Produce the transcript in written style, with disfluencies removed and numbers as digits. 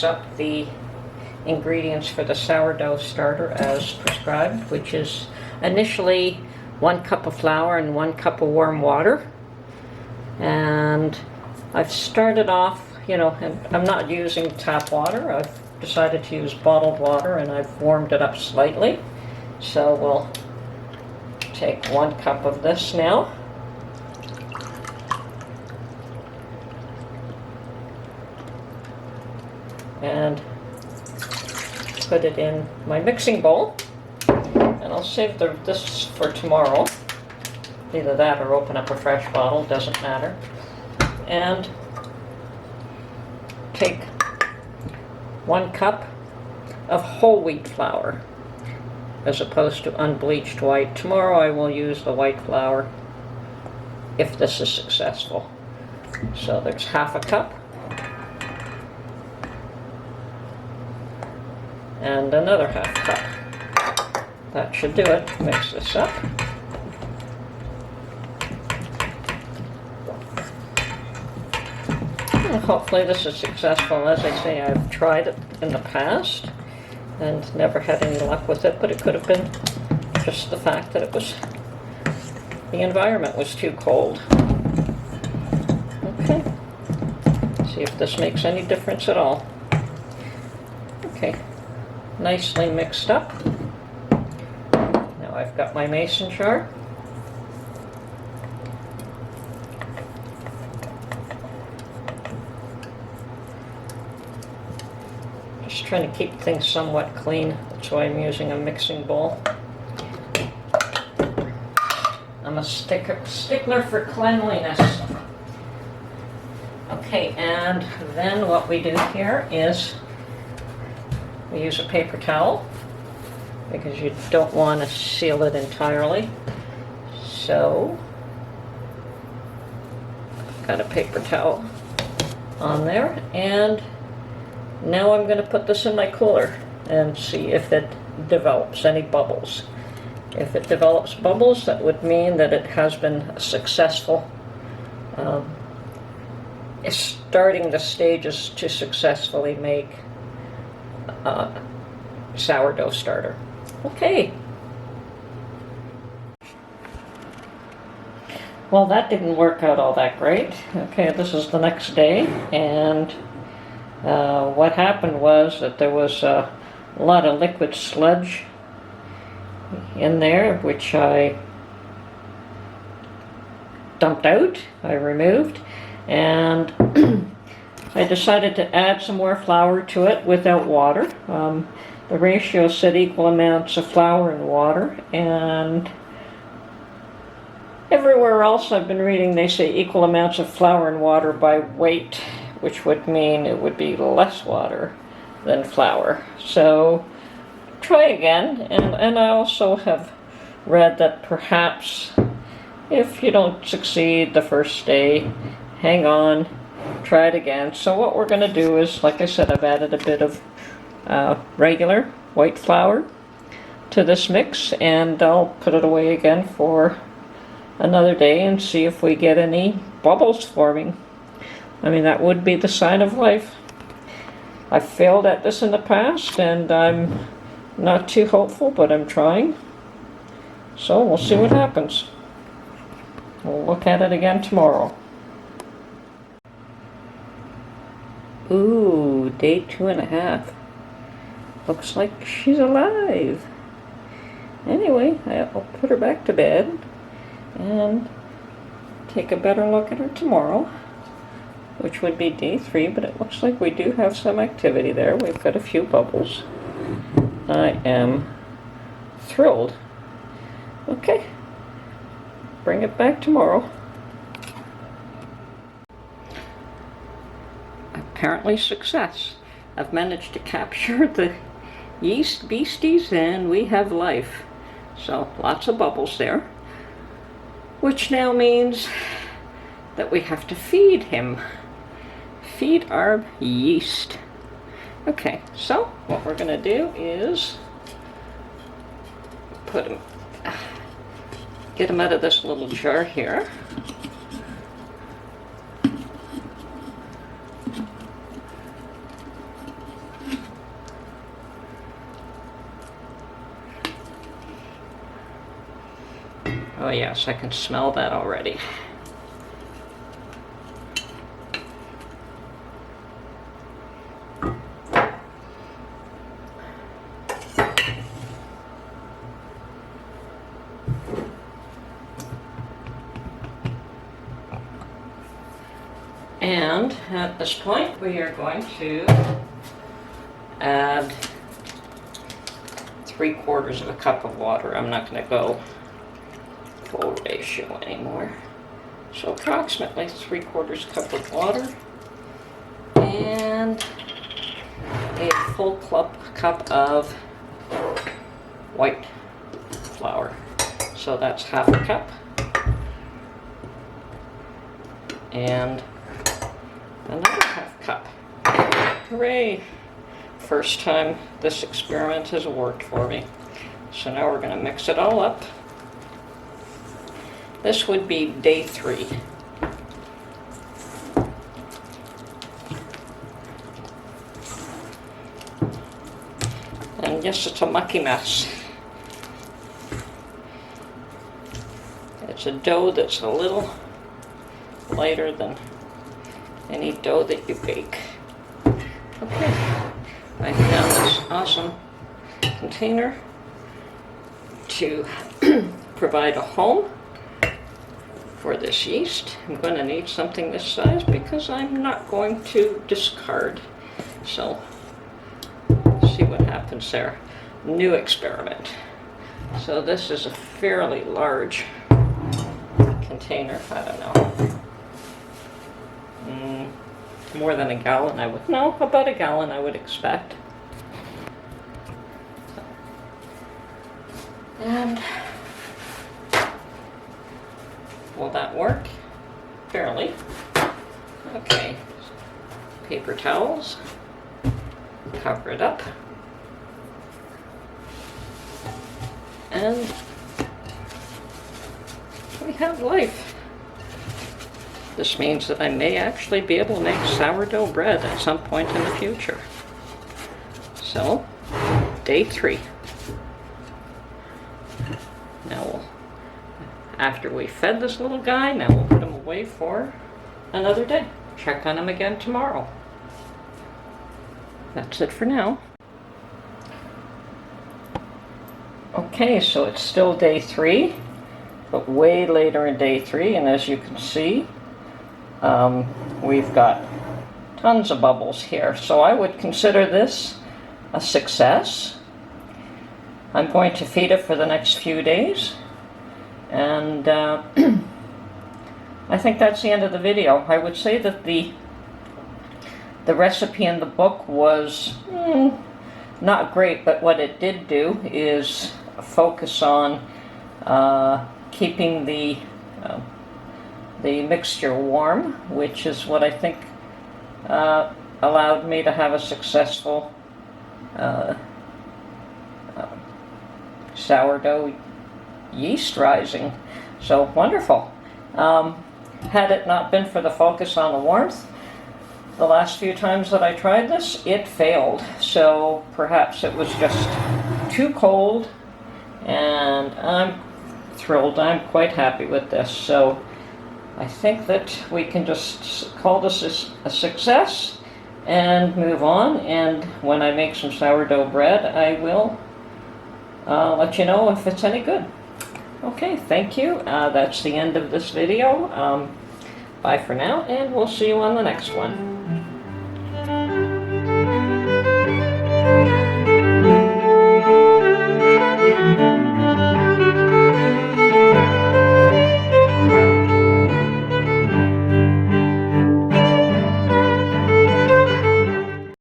mix up the ingredients for the sourdough starter as prescribed, which is initially 1 cup of flour and 1 cup of warm water. And I've started off, you know, and I'm not using tap water. I've decided to use bottled water, and I've warmed it up slightly. So we'll take 1 cup of this now. And put it in my mixing bowl. And I'll save this for tomorrow. Either that or open up a fresh bottle, doesn't matter. And take 1 cup of whole wheat flour as opposed to unbleached white. Tomorrow I will use the white flour if this is successful. So there's half a cup. And another half cup. That should do it. Mix this up. And hopefully this is successful. As I say, I've tried it in the past and never had any luck with it, but it could have been just the fact that the environment was too cold. Okay. See if this makes any difference at all. Okay. Nicely mixed up. Now I've got my mason jar. Just trying to keep things somewhat clean. That's why I'm using a mixing bowl. I'm a stickler for cleanliness. Okay, and then what we do here is we use a paper towel because you don't want to seal it entirely. So, I've got a paper towel on there, and now I'm going to put this in my cooler and see if it develops any bubbles. If it develops bubbles, that would mean that it has been successful. Starting the stages to successfully make sourdough starter. Okay. Well, that didn't work out all that great. Okay, this is the next day, and what happened was that there was a lot of liquid sludge in there, which I dumped out, I removed, and I decided to add some more flour to it without water. The ratio said equal amounts of flour and water, and everywhere else I've been reading they say equal amounts of flour and water by weight, which would mean it would be less water than flour. So try again, and I also have read that perhaps if you don't succeed the first day, hang on, try it again. So what we're going to do is, like I said, I've added a bit of regular white flour to this mix, and I'll put it away again for another day and see if we get any bubbles forming. I mean, that would be the sign of life. I've failed at this in the past, and I'm not too hopeful, but I'm trying. So we'll see what happens. We'll look at it again tomorrow. Ooh, day 2.5. Looks like she's alive. Anyway, I'll put her back to bed and take a better look at her tomorrow, which would be day 3, but it looks like we do have some activity there. We've got a few bubbles. I am thrilled. Okay, bring it back tomorrow. Apparently success. I've managed to capture the yeast beasties, and we have life. So lots of bubbles there, which now means that we have to feed him. Feed our yeast. Okay, so what we're going to do is get him out of this little jar here. Oh yes, I can smell that already. And at this point, we are going to add 3/4 of a cup of water. I'm not going to go full ratio anymore. So approximately 3/4 cup of water and a full cup of white flour. So that's half a cup. And another half cup. Hooray! First time this experiment has worked for me. So now we're going to mix it all up. This would be day 3. And yes, it's a mucky mess. It's a dough that's a little lighter than any dough that you bake. Okay, I found this awesome container to provide a home for this yeast. I'm going to need something this size because I'm not going to discard. So, see what happens there. New experiment. So this is a fairly large container. I don't know. More than a gallon, about a gallon I would expect. And will that work? Fairly. Okay. Paper towels. Cover it up. And we have life. This means that I may actually be able to make sourdough bread at some point in the future. So, day 3. Now, after we fed this little guy, now we'll put him away for another day. Check on him again tomorrow. That's it for now. Okay, so it's still day 3, but way later in day 3, and as you can see, we've got tons of bubbles here. So I would consider this a success. I'm going to feed it for the next few days, and I think that's the end of the video. I would say that the recipe in the book was not great, but what it did do is focus on keeping the mixture warm, which is what I think allowed me to have a successful sourdough yeast rising. So wonderful. Had it not been for the focus on the warmth, the last few times that I tried this, it failed. So perhaps it was just too cold, and I'm thrilled. I'm quite happy with this. So I think that we can just call this a success and move on. And when I make some sourdough bread, I will let you know if it's any good. Okay, thank you. That's the end of this video. Bye for now, and we'll see you on the next one.